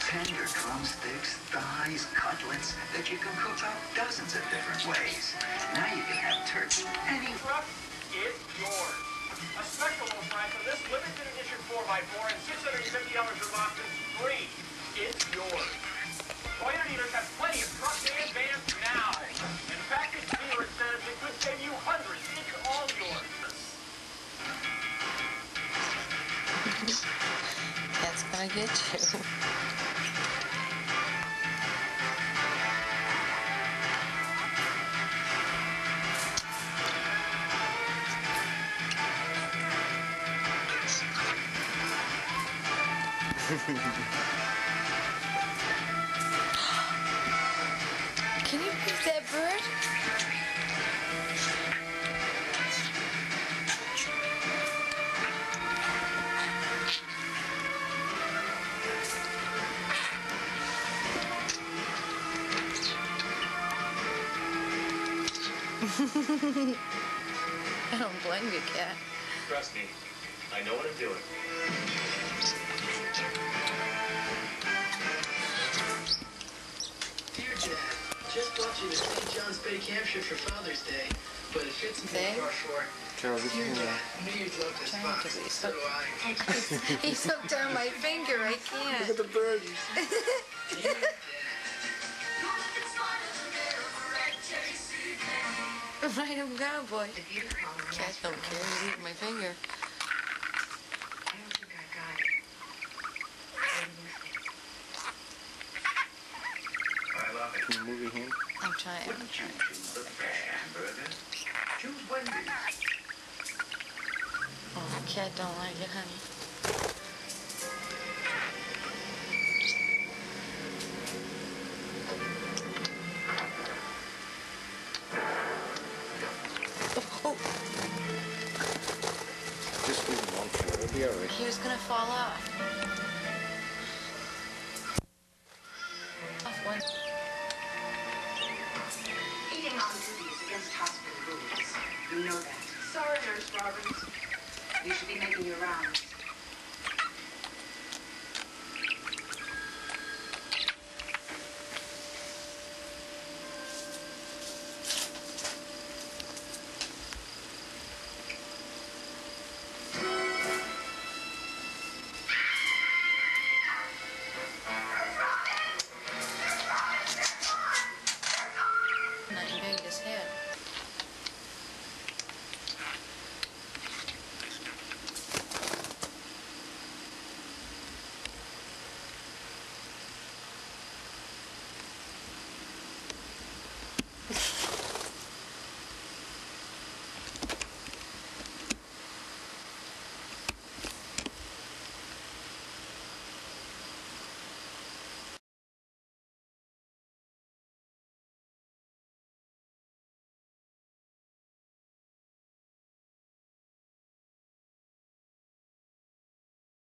Tender drumsticks, thighs, cutlets that you can cook up dozens of different ways. Now you can have turkey any... It's yours. A special low price on this limited edition 4x4 and $650 per box is free. It's yours. Toyota dealers have plenty of truck and vans now. And package dealer incentives that could save you hundreds. It's all yours. That's gonna get you. Can you beat that bird? I don't blame you, Cat. Trust me, I know what I'm doing. Dear Dad, just bought you the St. John's Bay Hampshire for Father's Day, but it fits me too far short. Charles, Dear Dad, knew you'd love this box. So do I. He's hooked on my finger. I can't. look at the birds. Dear Dad. Let him go, boy. Cat don't care. He's eating my finger. I don't think I got it. I love it. Can you move your hand? I'm trying. Wouldn't you choose the fresh hamburger? Choose Wendy's. Oh, Cat don't like it, honey. Just leave him alone, Charles. It'll be alright. He was gonna fall off. One. Eating on duty is against hospital rules. You know that. Sorry, Nurse Robbins. You should be making your rounds.